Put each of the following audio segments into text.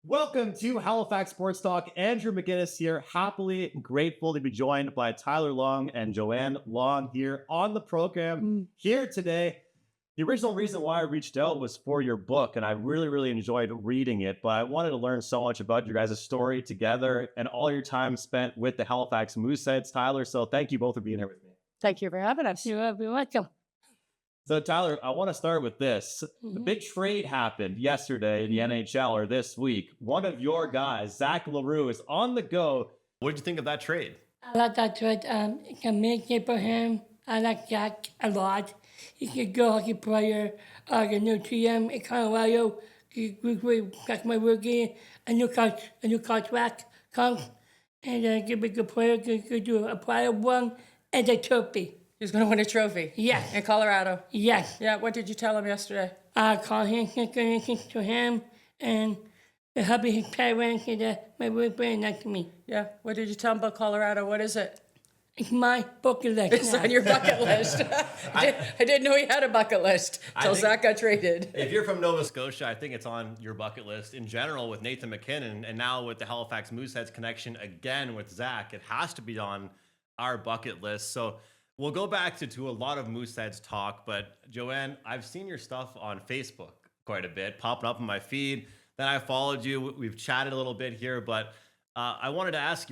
Welcome to Halifax Sports Talk. Andrew McInnis here, happily grateful to be joined by Tyler Long and Joanne Long here on the program here today. The original reason why I reached out was for your book, and I really enjoyed reading it, but I wanted to learn so much about your guys' story together and all your time spent with the Halifax Mooseheads, Tyler. So thank you both for being here with me. Thank you for having us. You're welcome. So, Tyler, I want to start with this. The big trade happened yesterday in the NHL or this week. One of your guys, Zach LaRue, is on the go. What did you think of that trade? I like that trade. It's amazing for him. I like Jack a lot. He's a good hockey player. The new GM in Colorado. We got my rookie. A new contract comes. And give me a good player. Could do a player one and a trophy. He's going to win a trophy. Yes. In Colorado. Yes. Yeah. What did you tell him yesterday? I called him, congratulations to him, and the hubby, his parents, and my work very nice to me. Yeah. What did you tell him about Colorado? What is it? It's my bucket list. It's on your bucket list. I didn't know he had a bucket list until Zach got traded. If you're from Nova Scotia, I think it's on your bucket list in general with Nathan McKinnon, and now with the Halifax Mooseheads connection again with Zach, it has to be on our bucket list. So we'll go back to a lot of Mooseheads talk, but Joanne, I've seen your stuff on Facebook quite a bit, popping up in my feed. Then I followed you. We've chatted a little bit here, but I wanted to ask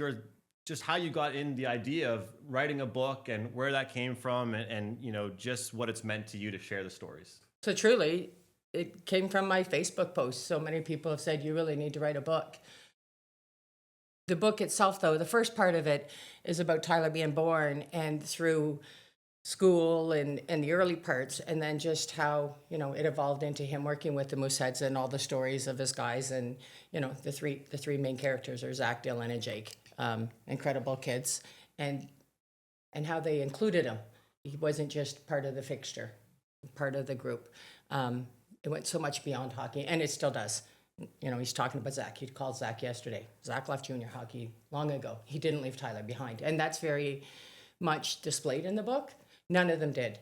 just how you got in the idea of writing a book and where that came from and you know, just what it's meant to you to share the stories. So truly, it came from my Facebook post. So many people have said, you really need to write a book. The book itself, though, the first part of it is about Tyler being born and through school and the early parts, and then just how, you know, it evolved into him working with the Mooseheads and all the stories of his guys. And, you know, the three main characters are Zach, Dylan, and Jake. Incredible kids. And how they included him. He wasn't just part of the fixture, part of the group. It went so much beyond hockey, and it still does. You know, he's talking about Zach. He called Zach yesterday. Zach left junior hockey long ago. He didn't leave Tyler behind. And that's very much displayed in the book. None of them did.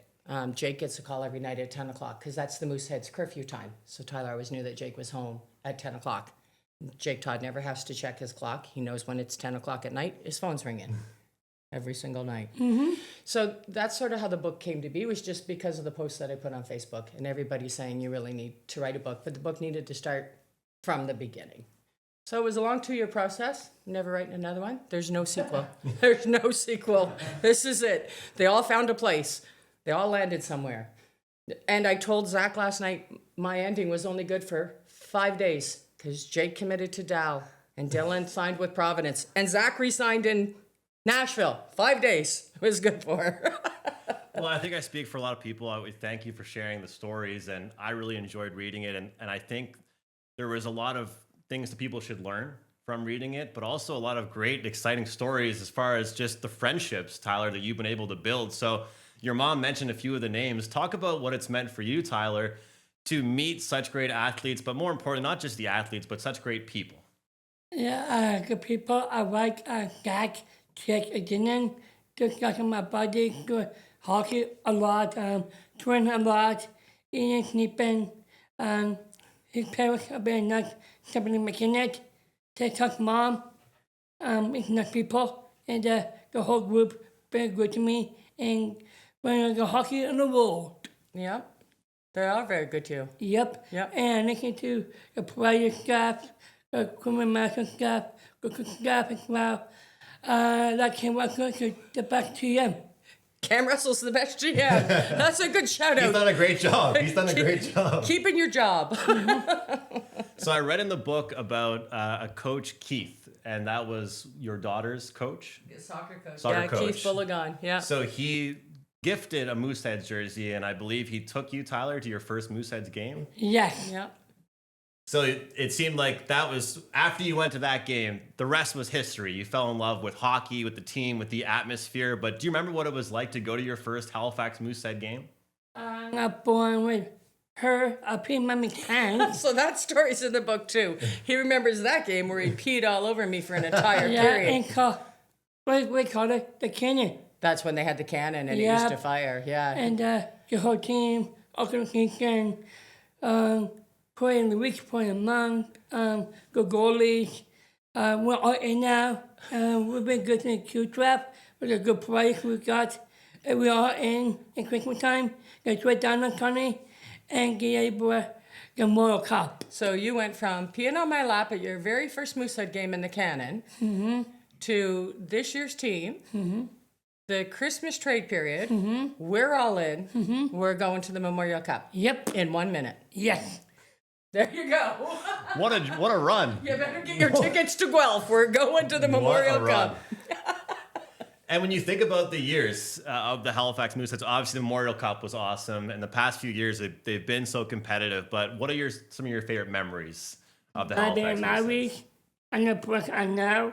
Jake gets a call every night at 10 o'clock because that's the Mooseheads curfew time. So Tyler always knew that Jake was home at 10 o'clock. Jake Todd never has to check his clock. He knows when it's 10 o'clock at night. His phone's ringing every single night. So that's sort of how the book came to be, was just because of the posts that I put on Facebook and everybody saying you really need to write a book. But the book needed to start from the beginning. So it was a long 2-year process. Never writing another one. There's no sequel. There's no sequel. This is it. They all found a place. They all landed somewhere. And I told Zach last night my ending was only good for 5 days because Jake committed to Dow and Dylan signed with Providence and Zach re-signed in Nashville. 5 days it was good for. Well, I think I speak for a lot of people. I would thank you for sharing the stories, and I really enjoyed reading it. And I think there was a lot of things that people should learn from reading it, but also a lot of great, exciting stories as far as just the friendships, Tyler, that you've been able to build. So your mom mentioned a few of the names. Talk about what it's meant for you, Tyler, to meet such great athletes, but more importantly, not just the athletes, but such great people. Yeah, good people. I like Jack, Jake, Dylan. Just like my buddy, do hockey a lot, twin a lot, eating, sleeping. His parents are very nice. Somebody McInnis, TikTok mom, it's nice people, and the whole group very good to me, and when I go hockey in the world. Yeah, they are very good too. Yep. And listen to the player staff, the criminal master staff, the coach staff as well. Like him, welcome to the best GM. Cam Russell's the best GM. That's a good shout out. He's done a great job. He's done a great job. Keeping your job. So I read in the book about a coach, Keith, and that was your daughter's coach? Soccer coach. Soccer coach. Keith Bulligan. Yeah. So he gifted a Mooseheads jersey, and I believe he took you, Tyler, to your first Mooseheads game. Yes. Yeah. So it seemed like that was, after you went to that game, the rest was history. You fell in love with hockey, with the team, with the atmosphere. But do you remember what it was like to go to your first Halifax Moosehead game? I got born with her, I peed my pants. So that story's in the book too. He remembers that game where he peed all over me for an entire period. And we call it the cannon. That's when they had the cannon and it used to fire. Yeah. And the whole team, organization, playing the week, playing a month, good goalies. We're all in now. We've been good in the Q draft with a good price we got. We are in Christmas time. Get right down on Connie and get able to get Memorial Cup. So you went from peeing on my lap at your very first Moosehead game in the Cannon to this year's team, the Christmas trade period. We're all in. We're going to the Memorial Cup. Yep. In 1 minute. Yes. There you go. What a run. You better get your tickets to Guelph. We're going to the Memorial Cup. And when you think about the years of the Halifax Mooseheads, obviously the Memorial Cup was awesome. And the past few years, they've been so competitive. But what are some of your favorite memories of the I've Halifax been Mooseheads? married. And the person I know,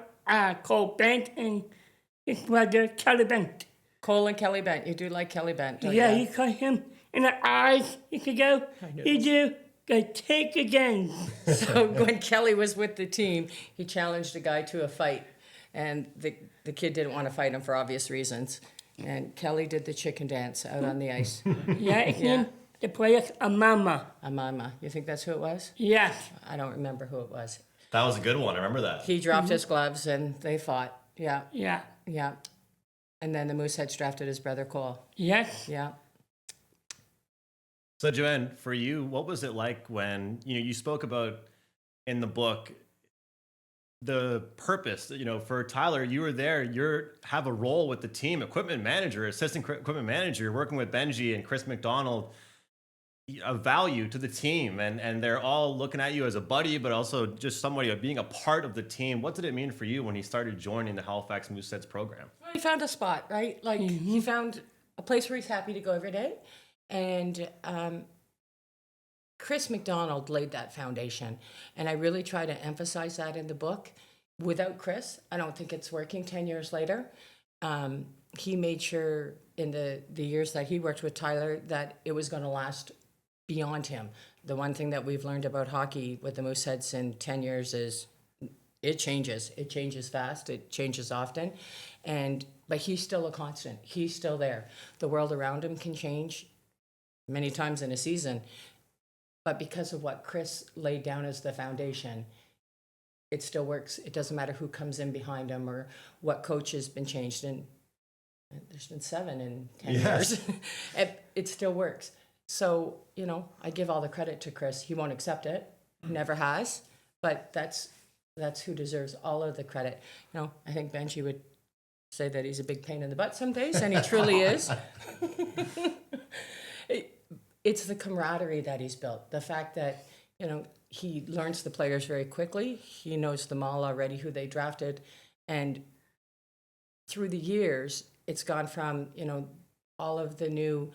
Cole Bent and his brother Kelly Bent. Cole and Kelly Bent. You do like Kelly Bent, don't Yeah, you? you cut him in the eyes. You could go. You do. Go take again. So when Kelly was with the team, he challenged a guy to a fight. And the kid didn't want to fight him for obvious reasons. And Kelly did the chicken dance out on the ice. Yeah, it's him. The player's a mama. Amama. You think that's who it was? Yes. I don't remember who it was. That was a good one. I remember that. He dropped his gloves and they fought. Yeah, Yeah. yeah. And then the Mooseheads drafted his brother Cole. Yes. Yeah. So Joanne, for you, what was it like when you spoke about in the book the purpose? For Tyler, you were there. You have a role with the team, equipment manager, assistant equipment manager. You're working with Benji and Chris McDonald. A value to the team, and they're all looking at you as a buddy, but also just somebody being a part of the team. What did it mean for you when he started joining the Halifax Mooseheads program? Well, he found a spot, right? Like he found a place where he's happy to go every day. And Chris McDonald laid that foundation. And I really try to emphasize that in the book. Without Chris, I don't think it's working 10 years later. He made sure in the years that he worked with Tyler that it was going to last beyond him. The one thing that we've learned about hockey with the Mooseheads in 10 years is it changes. It changes fast. It changes often. But he's still a constant. He's still there. The world around him can change many times in a season. But because of what Chris laid down as the foundation, it still works. It doesn't matter who comes in behind him or what coach has been changed. And there's been 7 in 10 years. It still works. So, I give all the credit to Chris. He won't accept it. Never has. But that's who deserves all of the credit. I think Benji would say that he's a big pain in the butt some days, and he truly is. It's the camaraderie that he's built. The fact that, he learns the players very quickly. He knows them all already, who they drafted. And through the years, it's gone from, all of the new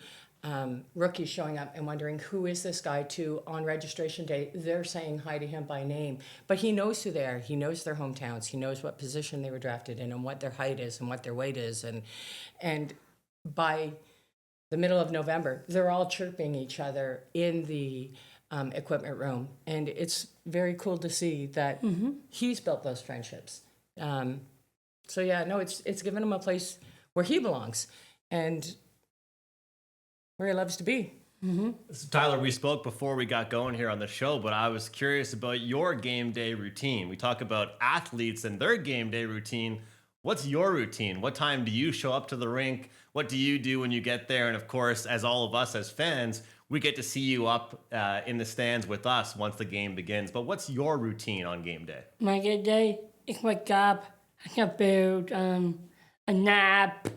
rookies showing up and wondering, who is this guy, to on registration day, they're saying hi to him by name. But he knows who they are. He knows their hometowns. He knows what position they were drafted in and what their height is and what their weight is. And by the middle of November, they're all chirping each other in the equipment room. And it's very cool to see that he's built those friendships. It's given him a place where he belongs and where he loves to be. So Tyler, we spoke before we got going here on the show, but I was curious about your game day routine. We talk about athletes and their game day routine. What's your routine? What time do you show up to the rink? What do you do when you get there? And of course, as all of us as fans, we get to see you up in the stands with us once the game begins. But what's your routine on game day? My good day, I wake up, I can build a nap.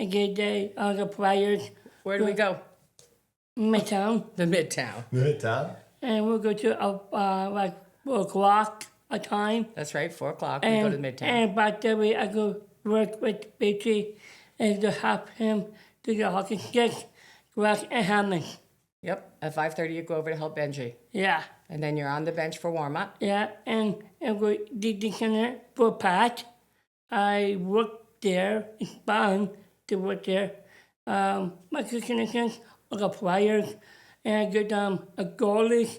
A good day, all the players. Where do we go? Midtown. The Midtown. Midtown. And we'll go to like 4 o'clock a time. That's right, 4 o'clock. We go to the Midtown. And back that way, I go work with Beatty and to help him do the hockey sticks, grass, and hammering. Yep. At 5:30, you go over to help Benji. Yeah. And then you're on the bench for warm-up. Yeah, and we did the center for Pat. I worked there. It's fun to work there. My connections are the players, and I get a goalie,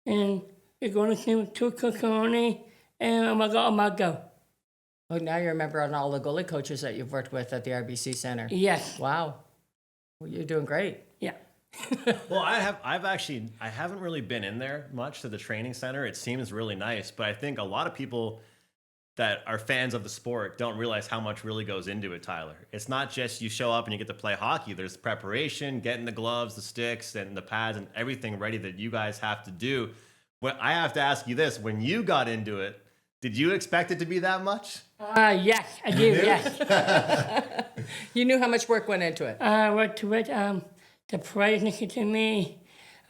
and the goalie team with 2 Coconut, and I got a Mago. Oh, now you remember on all the goalie coaches that you've worked with at the RBC Center. Yes. Wow. Well, you're doing great. Yeah. Well, I haven't really been in there much to the training center. It seems really nice, but I think a lot of people that are fans of the sport don't realize how much really goes into it, Tyler. It's not just you show up and you get to play hockey. There's preparation, getting the gloves, the sticks, and the pads, and everything ready that you guys have to do. Well, I have to ask you this: when you got into it, did you expect it to be that much? Yes, I do, yes. You knew how much work went into it. What to it, the players listened to me.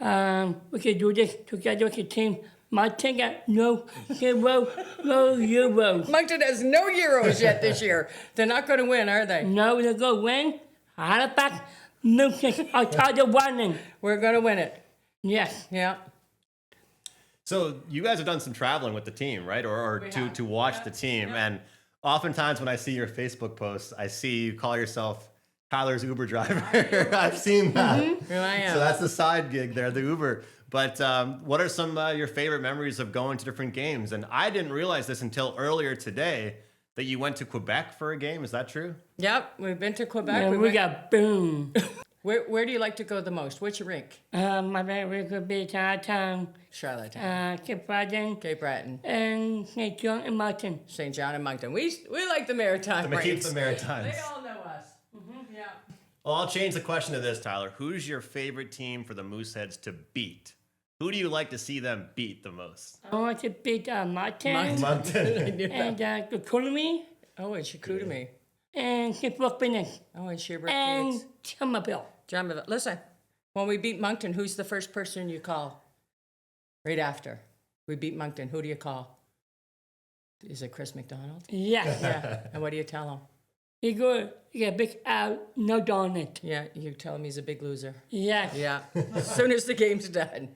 We could do this together with the team. My ticket, no hero, no Euros. Moncton has no Euros yet this year. They're not going to win, are they? No, they're going to win. Halifax, Mooseheads are tired of winning. We're going to win it. Yes. Yeah. So you guys have done some traveling with the team, right? Or to watch the team. And oftentimes when I see your Facebook posts, I see you call yourself Tyler's Uber driver. I've seen that. Here I am. So that's the side gig there, the Uber. But what are some your favorite memories of going to different games? And I didn't realize this until earlier today that you went to Quebec for a game. Is that true? Yep, we've been to Quebec. And we got boom. Where do you like to go the most? Which rink? My favorite would be Charlottetown, Charlottetown, Cape Breton, Cape Breton, and St. John and Martin. St. John and Moncton. We like the Maritime Keep rinks. the Maritimes. They all know us. Yeah. Well, I'll change the question to this, Tyler. Who's your favorite team for the Mooseheads to beat? Who do you like to see them beat the most? I want to beat Martin Moncton. and the Colony Oh, and Chicoutimi. and Cape Breton Oh, and Sherbrooke and Phoenix. Somerville. John, listen, when we beat Moncton, who's the first person you call? Right after we beat Moncton, who do you call? Is it Chris McDonald? Yes. Yeah. And what do you tell him? You go, you get big out, no darn it. Yeah, you tell him he's a big loser. Yes. Yeah. As soon as the game's done.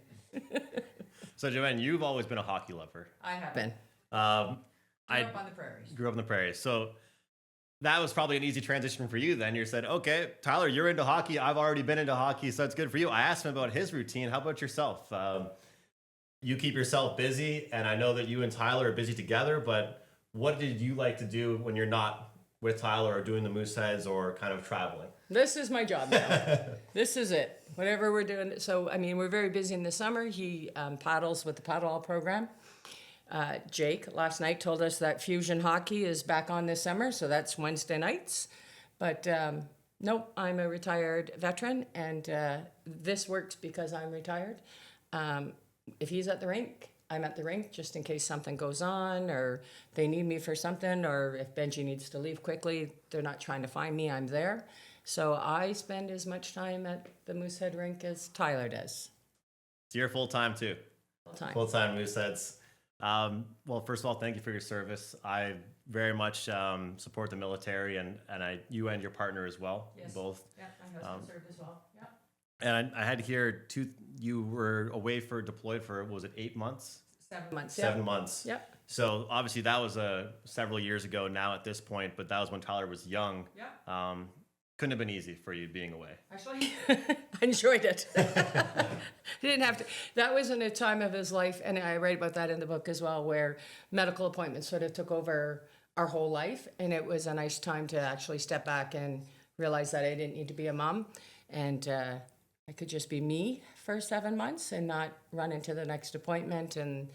So, Joanne, you've always been a hockey lover. I have been. I Up on the prairies. grew up in the prairies. So that was probably an easy transition for you then. You said, okay, Tyler, you're into hockey. I've already been into hockey, so it's good for you. I asked him about his routine. How about yourself? You keep yourself busy, and I know that you and Tyler are busy together, but what did you like to do when you're not with Tyler or doing the Mooseheads or kind of traveling? This is my job now. This is it. Whatever we're doing. So, I mean, we're very busy in the summer. He paddles with the paddle program. Jake last night told us that fusion hockey is back on this summer, so that's Wednesday nights. But nope, I'm a retired veteran, and this works because I'm retired. If he's at the rink, I'm at the rink just in case something goes on or they need me for something, or if Benji needs to leave quickly, they're not trying to find me, I'm there. So I spend as much time at the Moosehead rink as Tyler does. So you're full-time too? Full time. Full-time Mooseheads. Well, first of all, thank you for your service. I very much support the military, and you and your partner as well, Yes. both. Yeah, my husband served as well. Yeah. And I had to hear you were away deployed for, was it 8 months? 7 months. 7 months. Yep. So obviously that was several years ago now at this point, but that was when Tyler was young. Yeah. Couldn't have been easy for you being away. Actually, I enjoyed it. He didn't have to. That was in a time of his life, and I write about that in the book as well, where medical appointments sort of took over our whole life, and it was a nice time to actually step back and realize that I didn't need to be a mom, and I could just be me for 7 months and not run into the next appointment, and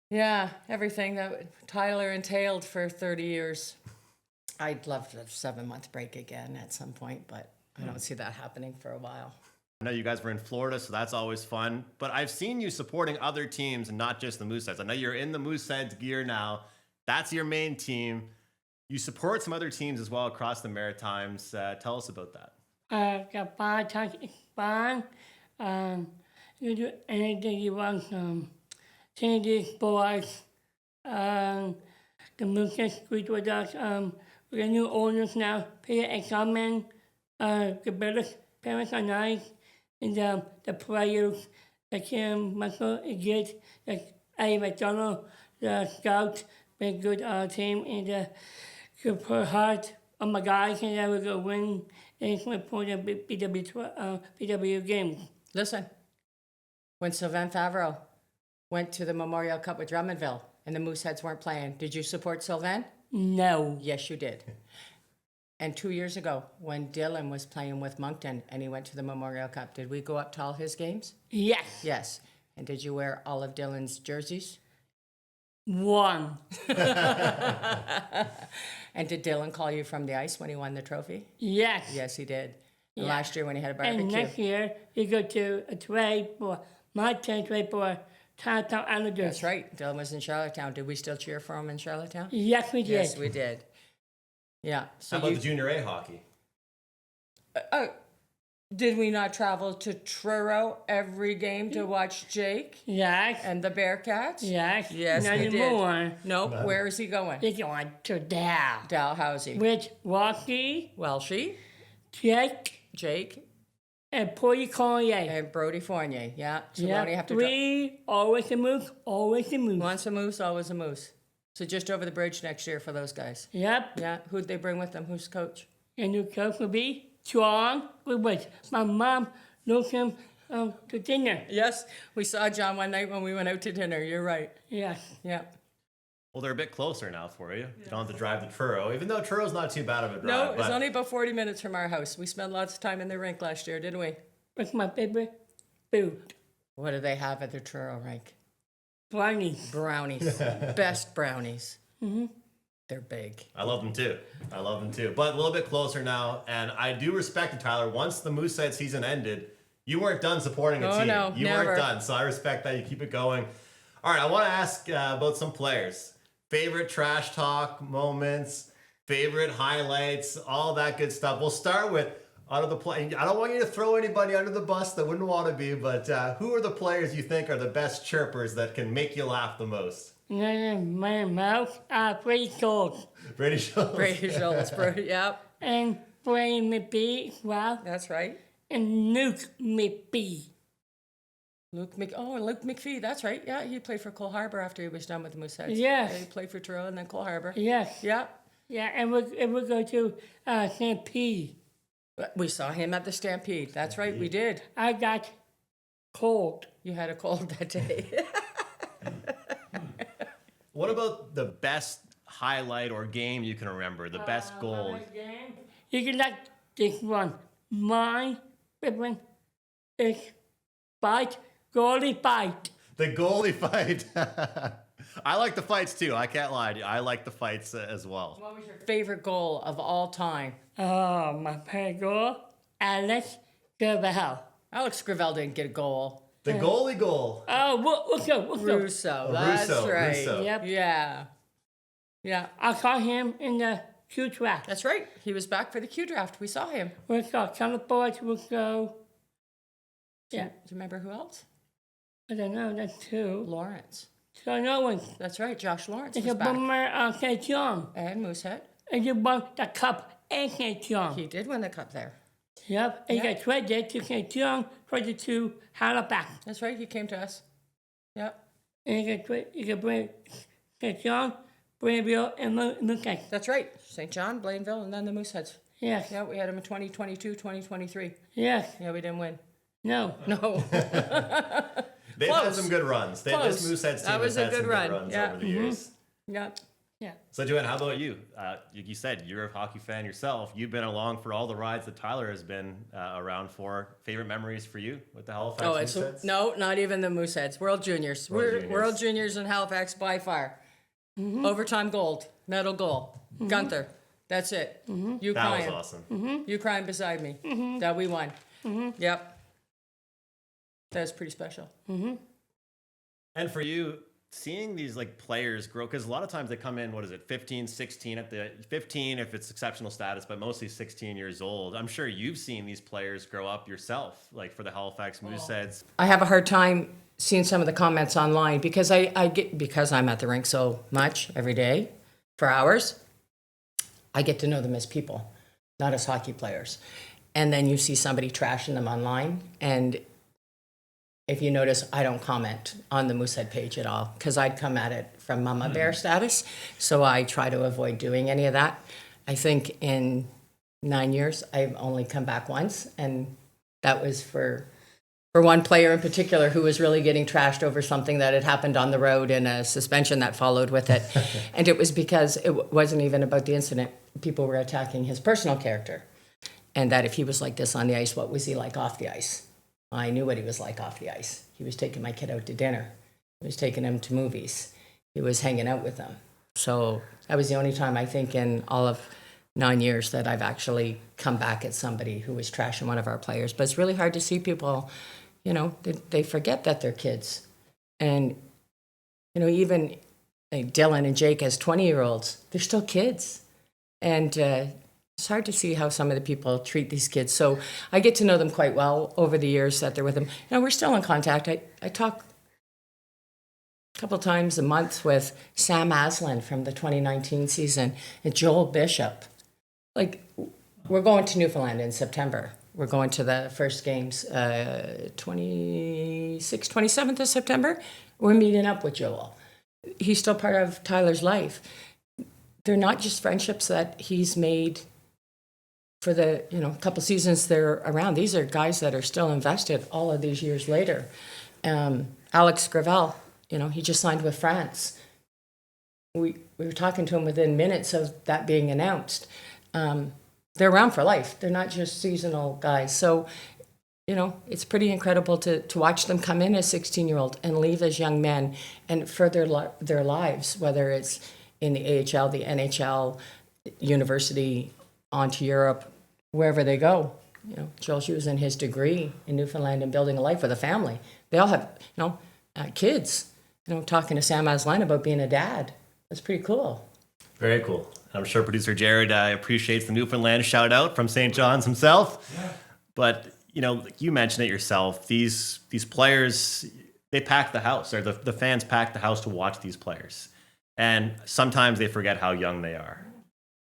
yeah, everything that Tyler entailed for 30 years. I'd love a 7-month break again at some point, but I don't see that happening for a while. I know you guys were in Florida, so that's always fun. But I've seen you supporting other teams and not just the Mooseheads. I know you're in the Mooseheads gear now. That's your main team. You support some other teams as well across the Maritimes. Tell us about that. Got fun. You do anything you want. Change sports. The Moosehead Street with us. We're new owners now. Peter and Carmen. The parents are nice. And the players, the Kim, Michael, Igit, the Andrew McDonald, the scouts, very good team, and the super hard on my guys, and we're going to win. And it's going to play the PW games. Listen, when Sylvain Favreau went to the Memorial Cup with Drummondville and the Mooseheads weren't playing, did you support Sylvain? No. Yes, you did. And 2 years ago, when Dylan was playing with Moncton and he went to the Memorial Cup, did we go up to all his games? Yes. Yes. And did you wear all of Dylan's jerseys? One. And did Dylan call you from the ice when he won the trophy? Yes. Yes, he did. And Yeah. last year when he had a And barbecue. next year, you go to a trade for my trade for Charlottetown Islanders. That's right. Dylan was in Charlottetown. Did we still cheer for him in Charlottetown? Yes, we did. Yes, we did. Yeah. How So about the Junior A hockey? did we not travel to Truro every game to watch Jake Yes. and the Bearcats? Yes. Yes, Not we did. anymore. Nope. Where is he going? They're going to Dow. Dalhousie. With Rocky, Welshie, Jake, Jake, and Porty Collier. and Brody Fournier. Yeah. So we Yeah, only have to three, always a moose, always a moose. once a moose, always a moose. So just over the bridge next year for those guys. Yep. Yeah. Who'd they bring with them? Who's coach? And your coach will be John. With my mom took him to dinner. Yes. We saw John one night when we went out to dinner. You're right. Yes. Yeah. Well, they're a bit closer now for you. You don't have to drive to Truro, even though Truro's not too bad of a drive. No, it was but only about 40 minutes from our house. We spent lots of time in the rink last year, didn't we? What's my favorite food? What do they have at the Truro rink? Brownies. Brownies. Best brownies. Mm-hmm. They're big. I love them too. I love them too. But a little bit closer now, and I do respect it, Tyler. Once the Moosehead season ended, you weren't done supporting a Oh, team. no, you never. weren't done, so I respect that. You keep it going. All right, I want to ask about some players. Favorite trash talk moments, favorite highlights, all that good stuff. We'll start with out of the play. I don't want you to throw anybody under the bus that wouldn't want to be, but who are the players you think are the best chirpers that can make you laugh the most? My mouth, Brady Schultz. Brady Schultz. Brady Schultz. Brady, yep. And Brady McBee, well, That's right. and Luke McBee. Luke McPhee. That's right. Yeah, he played for Cole Harbour after he was done with the Mooseheads. Yes. Yeah, he played for Truro and then Cole Harbour. Yes. Yeah. Yeah, and we'll go to Stampede. We saw him at the Stampede. That's right, we did. I got cold. You had a cold that day. What about the best highlight or game you can remember? The best goal? You can like this one. My favorite is fight, goalie fight. The goalie fight. I like the fights too. I can't lie to you. I like the fights as well. What was your favorite goal of all time? Oh, my favorite goal, Alex Gravel. Alex Gravel didn't get a goal. The goalie goal. Oh, what's up? Russo. That's right. Russo. Yep. Yeah. Yeah. I saw him in the Q track. That's right. He was back for the Q draft. We saw him. We saw California, we go. Yeah, Do you remember who else? I don't know, that's two. Lawrence. So no one. That's right. Josh Lawrence It's was a back. bummer, St. John. And Moosehead. And you won the cup in St. John. He did win the cup there. Yep, and Yeah. you got traded to St. John, traded to Halifax. That's right. He came to us. Yep. And you can bring St. John, Brandville, and Moosehead. That's right. St. John, Blainville, and then the Mooseheads. Yes, Yeah, we had him in 2022, 2023. yes, Yeah, we didn't win. no. No. They've had Close. some good runs. This Close. Mooseheads team That was has a had good some run. good runs Yeah. over the years. Yeah. Yeah. So Joanne, how about you? You said you're a hockey fan yourself. You've been along for all the rides that Tyler has been around for. Favorite memories for you with the Halifax Oh, it's Mooseheads? no, not even the Mooseheads. World Juniors. We're Juniors. World Juniors in Halifax by far. Overtime gold, medal goal. Gunther. That's it. You That was crying. awesome. You crying beside me. That we won. Yep. That was pretty special. And for you, seeing these like players grow, because a lot of times they come in, 15, 16 at the 15 if it's exceptional status, but mostly 16 years old. I'm sure you've seen these players grow up yourself, like for the Halifax Mooseheads. I have a hard time seeing some of the comments online because because I'm at the rink so much every day for hours. I get to know them as people, not as hockey players. And then you see somebody trashing them online, and if you notice, I don't comment on the Moosehead page at all because I'd come at it from Mama Bear status. So I try to avoid doing any of that. I think in 9 years, I've only come back once, and that was for one player in particular who was really getting trashed over something that had happened on the road and a suspension that followed with it. And it was because it wasn't even about the incident. people were attacking his personal character. And that if he was like this on the ice, what was he like off the ice? I knew what he was like off the ice. He was taking my kid out to dinner. He was taking him to movies. He was hanging out with them. So that was the only time, I think, in all of 9 years that I've actually come back at somebody who was trashing one of our players. But it's really hard to see people, they forget that they're kids. And, even like Dylan and Jake as 20-year-olds, they're still kids. And it's hard to see how some of the people treat these kids. So I get to know them quite well over the years that they're with them. We're still in contact. I talk a couple times a month with Sam Aslan from the 2019 season and Joel Bishop. Like, we're going to Newfoundland in September. We're going to the first games 27th of September. We're meeting up with Joel. He's still part of Tyler's life. They're not just friendships that he's made for the couple seasons they're around. These are guys that are still invested all of these years later. Alex Gravel, he just signed with France. We were talking to him within minutes of that being announced. They're around for life. They're not just seasonal guys. So, it's pretty incredible to watch them come in as 16-year-old and leave as young men and further their lives, whether it's in the AHL, the NHL, university, on to Europe, wherever they go. Joel's using his degree in Newfoundland and building a life with a family. They all have, kids. Talking to Sam Aslan about being a dad. That's pretty cool. Very cool. I'm sure producer Jared appreciates the Newfoundland shout out from St. John's himself. Yeah. But, like you mentioned it yourself, these players, they pack the house, or the fans pack the house to watch these players. And sometimes they forget how young they are.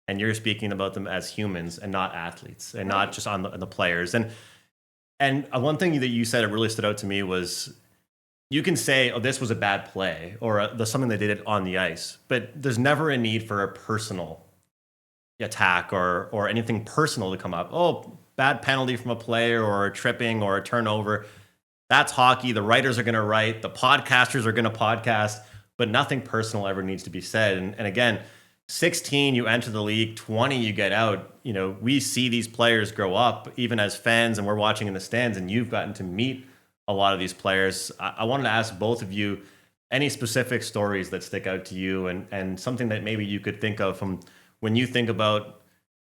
And you're speaking about them as humans and not athletes, and not just on the players. And one thing that you said that really stood out to me was, you can say, oh, this was a bad play, or there's something they did on the ice, but there's never a need for a personal attack or anything personal to come up. Oh, bad penalty from a player, or a tripping, or a turnover. That's hockey. The writers are going to write. The podcasters are going to podcast, but nothing personal ever needs to be said. And again, 16, you enter the league, 20, you get out. We see these players grow up, even as fans, and we're watching in the stands, and you've gotten to meet a lot of these players. I wanted to ask both of you any specific stories that stick out to you, and something that maybe you could think of from when you think about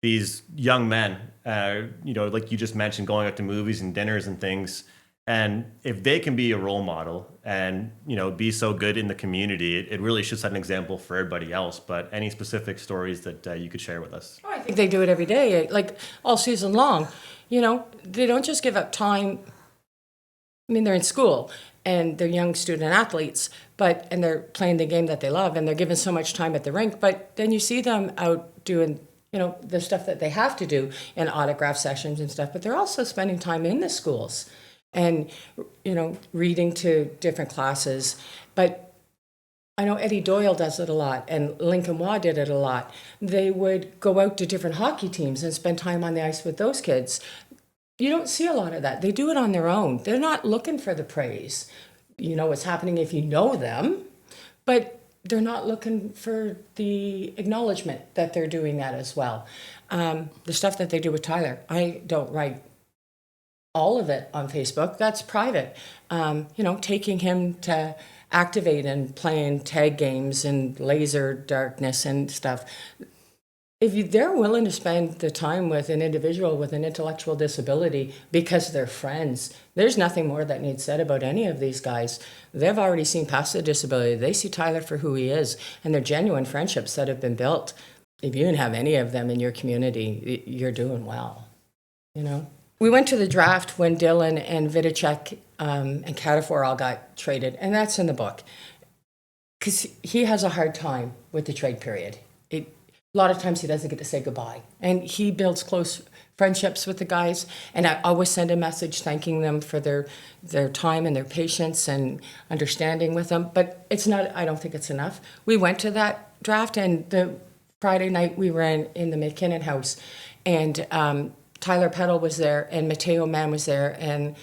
these young men, like you just mentioned, going out to movies and dinners and things. And if they can be a role model and, be so good in the community, it really should set an example for everybody else. But any specific stories that you could share with us? I think they do it every day, like all season long. They don't just give up time. I mean, they're in school and they're young student athletes, and they're playing the game that they love, and they're given so much time at the rink. But then you see them out doing, the stuff that they have to do in autograph sessions and stuff. But they're also spending time in the schools and, reading to different classes. But I know Eddie Doyle does it a lot, and Lincoln Waugh did it a lot. They would go out to different hockey teams and spend time on the ice with those kids. You don't see a lot of that. They do it on their own. They're not looking for the praise. You know what's happening if you know them, but they're not looking for the acknowledgement that they're doing that as well. The stuff that they do with Tyler, I don't write all of it on Facebook. That's private. Taking him to Activate and playing tag games and laser darkness and stuff. If they're willing to spend the time with an individual with an intellectual disability because they're friends, there's nothing more that needs said about any of these guys. They've already seen past the disability. They see Tyler for who he is, and they're genuine friendships that have been built. If you can have any of them in your community, you're doing well, We went to the draft when Dylan and Vidicek and Catafor all got traded, and that's in the book. Because he has a hard time with the trade period. A lot of times he doesn't get to say goodbye. And he builds close friendships with the guys. And I always send a message thanking them for their time and their patience and understanding with them. But I don't think it's enough. We went to that draft, and the Friday night we were in the McKinnon house. And Tyler Peddle was there, and Mateo Mann was there, and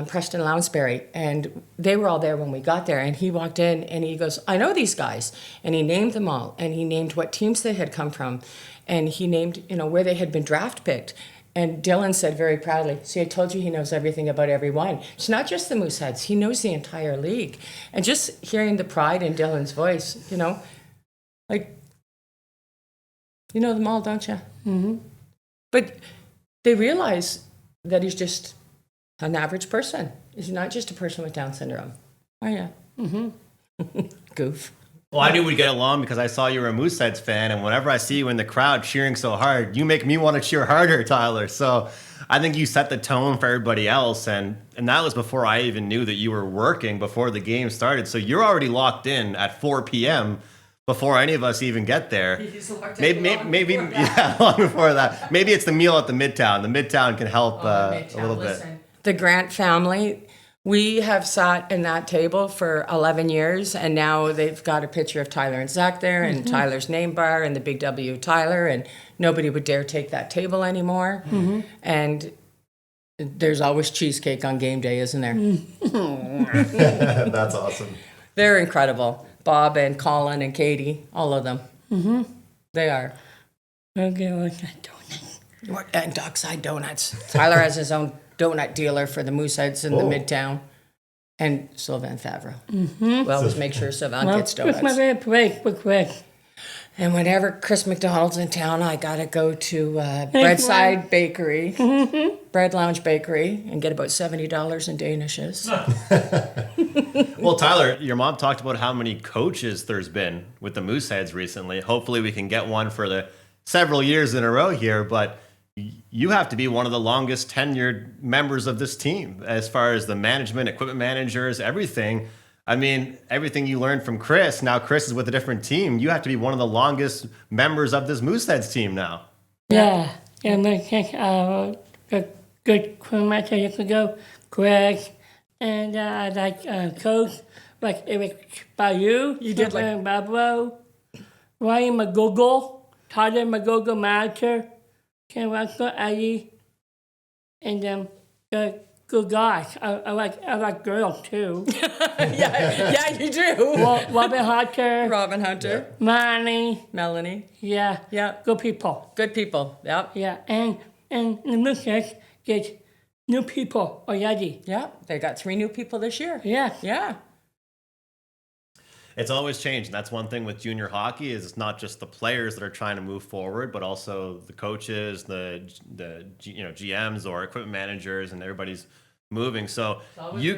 Preston Lounsbury, and they were all there when we got there. And he walked in and he goes, I know these guys. And he named them all. And he named what teams they had come from. And he named, where they had been draft picked. And Dylan said very proudly, see, I told you he knows everything about everyone. It's not just the Mooseheads. He knows the entire league. And just hearing the pride in Dylan's voice, like, you know them all, don't you? Mm-hmm. But they realize that he's just an average person. He's not just a person with Down syndrome. Are you? Mm-hmm. Goof. Well, I knew we'd get along because I saw you were a Mooseheads fan, and whenever I see you in the crowd cheering so hard, you make me want to cheer harder, Tyler. So I think you set the tone for everybody else, and that was before I even knew that you were working before the game started. So you're already locked in at 4 p.m. before any of us even get there. Maybe yeah, long before that. Maybe it's the meal at the Midtown. The Midtown can help a little bit. The Grant family, we have sat in that table for 11 years, and now they've got a picture of Tyler and Zach there, and Tyler's name bar, and the big W Tyler, and nobody would dare take that table anymore. Mm-hmm. And there's always cheesecake on game day, isn't there? That's awesome. They're incredible. Bob and Colin and Katie, all of them. Mm-hmm. They are. Okay, what's that donut? And Dockside Donuts. Tyler has his own donut dealer for the Mooseheads in the Midtown. And Sylvain Favreau. Mm-hmm. Well, always make sure Sylvain gets donuts. What's my break, quick. And whenever Chris McDonald's in town, I gotta go to Breadside Bakery, Bread Lounge Bakery, and get about $70 in Danishes. Well, Tyler, your mom talked about how many coaches there's been with the Mooseheads recently. Hopefully we can get one for the several years in a row here, but you have to be one of the longest tenured members of this team as far as the management, equipment managers, everything. I mean, everything you learned from Chris, now Chris is with a different team. You have to be one of the longest members of this Mooseheads team now. Yeah, I think a good crew match years ago, Greg, and Coach, like Eric Bayou, You did like Babro, Ryan McGogle, Tyler McGogle manager, Ken Russell, Eddie, and good guys. I like girls too. yeah, you do. Robin Hunter, Robin Hunter, Melanie, yeah, good people. good people. Yep. Yeah, and the Mooseheads get new people already. Yeah, they got 3 new people this year. Yeah. Yeah. It's always changed. And that's one thing with junior hockey is it's not just the players that are trying to move forward, but also the coaches, the GMs or equipment managers, and everybody's moving. So you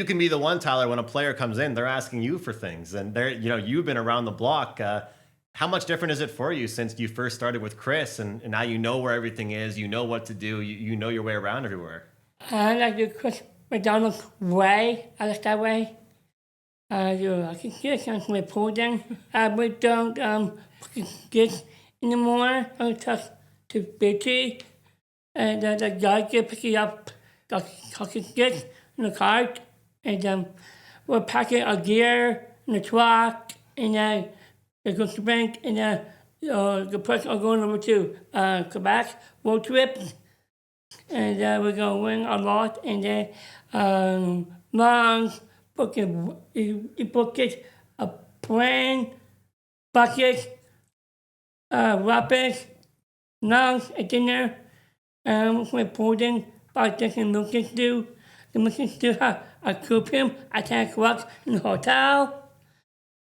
can be the one, Tyler, when a player comes in, they're asking you for things, and you've been around the block. How much different is it for you since you first started with Chris, and now you know where everything is, you know what to do, you know your way around everywhere? I like the Chris McDonald way. I like that way. I can get something reporting. We don't get anymore. I talk to Betty, and the guy can pick it up. I can get in the cart, and we're packing our gear in the truck, and then we go to the bank, and the person are going over to Quebec road trip, and we're going to win a lot, and then lunch. You book it, a plane, bucket, rapids, lunch, a dinner, reporting about this and Lucas do. The Lucas do have a coupon at 10 o'clock in the hotel,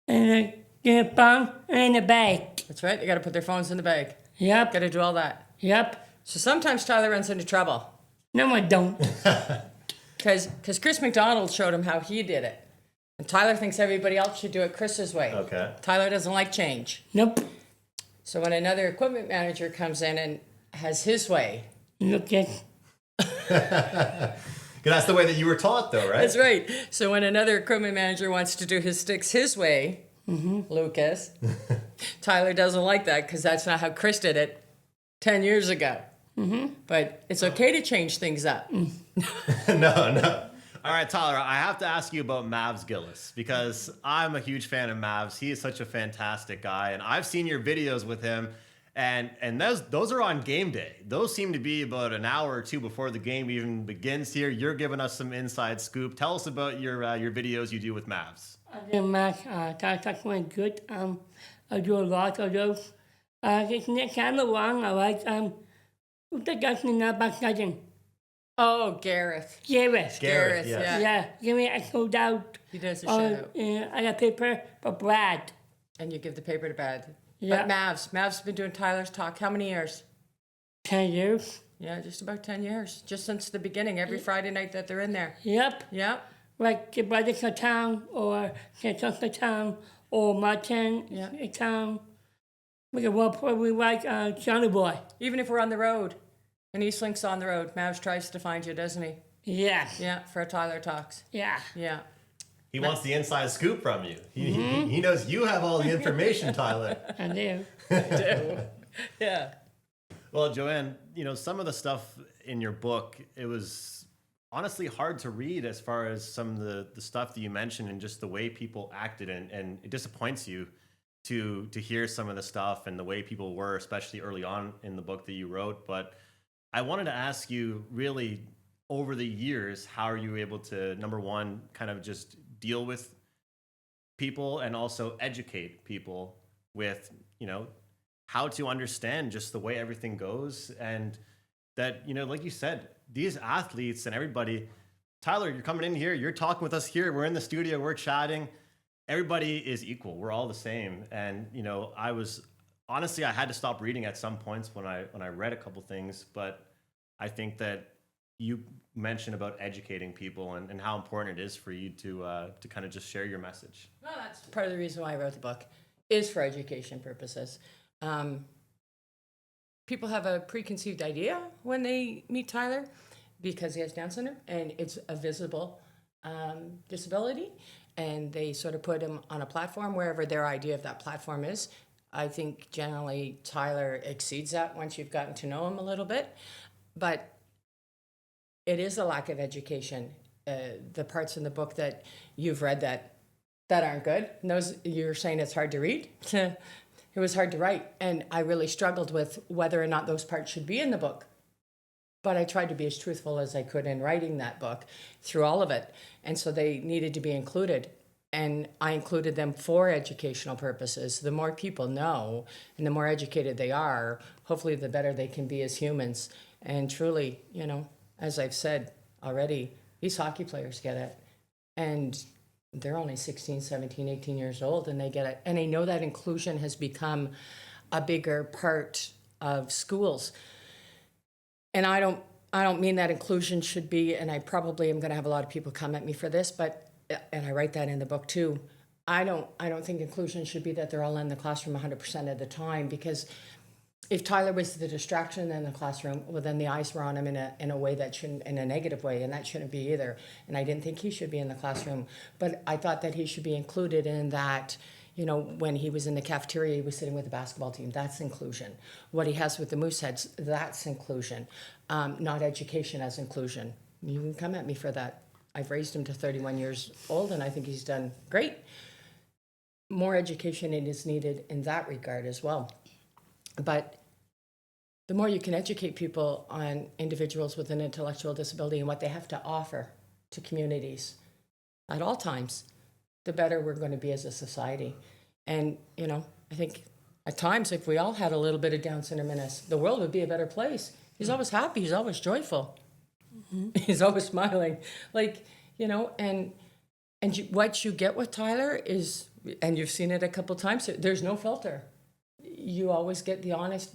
and get a phone and a bag. That's right. They got to put their phones in the bag. Yep. Got to do all that. Yep. So sometimes Tyler runs into trouble. No, I don't. Because Chris McDonald showed him how he did it. And Tyler thinks everybody else should do it Chris's way. Okay. Tyler doesn't like change. Nope. So when another equipment manager comes in and has his way. Look at. That's the way that you were taught, though, right? That's right. So when another equipment manager wants to do his sticks his way, Lucas, Tyler doesn't like that because that's not how Chris did it 10 years ago. Mm-hmm. But it's okay to change things up. No. All right, Tyler, I have to ask you about Mavs Gillis because I'm a huge fan of Mavs. He is such a fantastic guy, and I've seen your videos with him, And those are on game day. Those seem to be about an hour or two before the game even begins here. You're giving us some inside scoop. Tell us about your videos you do with Mavs. I do Mac, that's one good. I do a lot of those. It's kind of long. I like, who's the guy's name now back cousin? Oh, Gareth. Gareth. Gareth, yeah. Yeah, give me a shout out. He does a shout out. I got paper for Brad. And you give the paper to Brad. Yeah. But Mav's been doing Tyler's Talk how many years? 10 years. Yeah, just about 10 years. Just since the beginning, every Friday night that they're in there. Yep. Yeah. Like the Brothers of Town or Kentucky Town or Martin Town. We can work we like Johnny Boy. Even if we're on the road, and Eastlink's on the road, Mavs tries to find you, doesn't he? Yeah. Yeah, for a Tyler Talks. Yeah. Yeah. He wants the inside scoop from you. He knows you have all the information, Tyler. I do. Yeah. Well, Joanne, some of the stuff in your book, it was honestly hard to read as far as some of the stuff that you mentioned and just the way people acted, and it disappoints you to hear some of the stuff and the way people were, especially early on in the book that you wrote. But I wanted to ask you, really, over the years, how are you able to, number one, kind of just deal with people and also educate people with, how to understand just the way everything goes, and that, like you said, these athletes and everybody, Tyler, you're coming in here, you're talking with us here, we're in the studio, we're chatting, everybody is equal, we're all the same. And I had to stop reading at some points when I read a couple things, but I think that you mentioned about educating people and how important it is for you to kind of just share your message. Well, that's part of the reason why I wrote the book, is for education purposes. People have a preconceived idea when they meet Tyler because he has Down syndrome and it's a visible disability, and they sort of put him on a platform wherever their idea of that platform is. I think generally Tyler exceeds that once you've gotten to know him a little bit, but it is a lack of education. The parts in the book that you've read that aren't good, and those you're saying it's hard to read. It was hard to write, and I really struggled with whether or not those parts should be in the book. But I tried to be as truthful as I could in writing that book through all of it, and so they needed to be included. And I included them for educational purposes. The more people know and the more educated they are, hopefully the better they can be as humans. And truly, as I've said already, these hockey players get it. And they're only 16, 17, 18 years old, and they get it. And I know that inclusion has become a bigger part of schools. And I don't mean that inclusion should be, and I probably am going to have a lot of people come at me for this, but, and I write that in the book too, I don't think inclusion should be that they're all in the classroom 100% of the time, because if Tyler was the distraction in the classroom, well, then the eyes were on him in a way that shouldn't, in a negative way, and that shouldn't be either. And I didn't think he should be in the classroom, but I thought that he should be included in that. When he was in the cafeteria, he was sitting with the basketball team. That's inclusion. What he has with the Mooseheads, that's inclusion. Not education as inclusion. You can come at me for that. I've raised him to 31 years old, and I think he's done great. More education is needed in that regard as well. But the more you can educate people on individuals with an intellectual disability and what they have to offer to communities at all times, the better we're going to be as a society. And, I think at times if we all had a little bit of Down syndrome in us, the world would be a better place. He's always happy. He's always joyful. Mm-hmm. He's always smiling. And what you get with Tyler is, and you've seen it a couple times, there's no filter. You always get the honest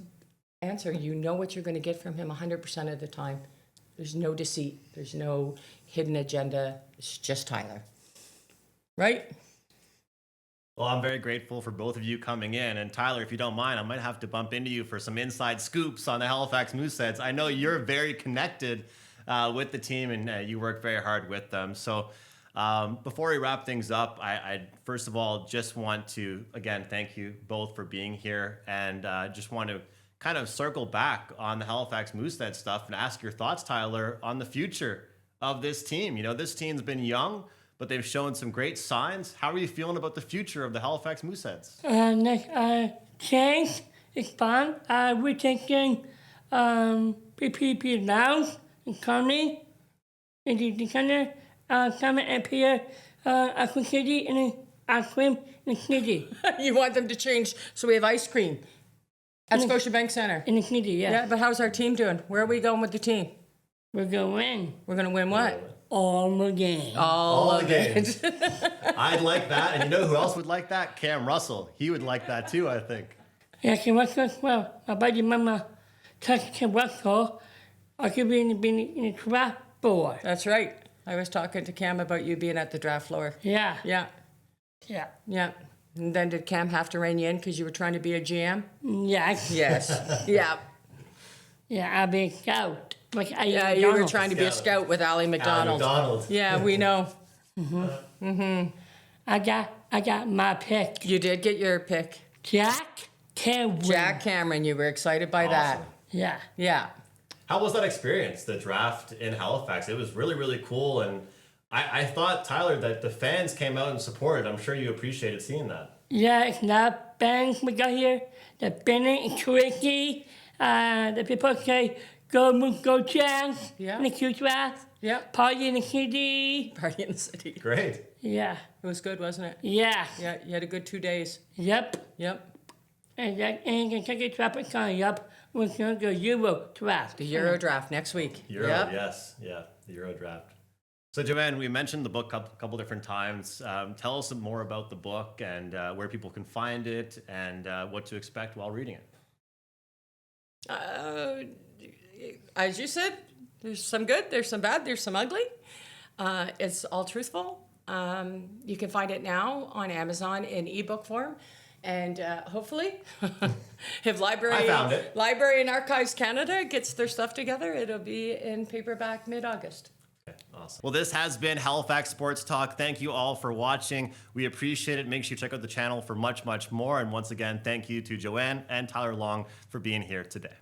answer. You know what you're going to get from him 100% of the time. There's no deceit. There's no hidden agenda. It's just Tyler. Right? Well, I'm very grateful for both of you coming in. And Tyler, if you don't mind, I might have to bump into you for some inside scoops on the Halifax Mooseheads. I know you're very connected with the team, and you work very hard with them. So before we wrap things up, I first of all just want to, again, thank you both for being here, and just want to kind of circle back on the Halifax Moosehead stuff and ask your thoughts, Tyler, on the future of this team. This team's been young, but they've shown some great signs. How are you feeling about the future of the Halifax Mooseheads? Change it's fun. We're taking PPP now and Connie and the center coming up here, Aqua City and ice cream in the city. You want them to change so we have ice cream at Scotiabank Center. In the city, yeah. Yeah, but how's our team doing? Where are we going with the team? We're going to win. We're going to win what? All the games. All the of games. it. I'd like that. And you know who else would like that? Cam Russell. He would like that too, I think. Yeah, Cam Russell as well. My buddy Mama touched Cam Russell. I could be in the draft board. That's right. I was talking to Cam about you being at the draft floor. Yeah. Yeah, Yeah. yeah. And then did Cam have to rein you in because you were trying to be a GM? Yes. Yes. Yeah. Yeah, I'll be a scout. Like Yeah, you were trying to be a scout with Allie McDonald. McDonald. Yeah, we know. I got my pick. You did get your pick. Jack Cameron. Jack Cameron, you were excited by that. Awesome. Yeah. Yeah. How was that experience, the draft in Halifax? It was really, really cool. And I thought, Tyler, that the fans came out and supported. I'm sure you appreciated seeing that. Yeah, it's not bands we got here. The Bennett and Tricky. The people say, go Moose, go Jacks. Yeah. In the cute draft. Yep. Party in the city. Party in the city. Great. Yeah. It was good, wasn't it? Yeah. Yeah, you had a good 2 days. Yep. Yep. And that ain't gonna take a traffic coming up. We're gonna go Euro draft. The Euro draft next week. Euro, Yep. yes. Yeah, the Euro draft. So, Joanne, we mentioned the book a couple different times. Tell us some more about the book and where people can find it and what to expect while reading it. As you said, there's some good, there's some bad, there's some ugly. It's all truthful. You can find it now on Amazon in ebook form. And hopefully, if I found it. Library and Archives Canada gets their stuff together, it'll be in paperback mid-August. Okay, awesome. Well, this has been Halifax Sports Talk. Thank you all for watching. We appreciate it. Make sure you check out the channel for much, much more. And once again, thank you to Joanne and Tyler Long for being here today.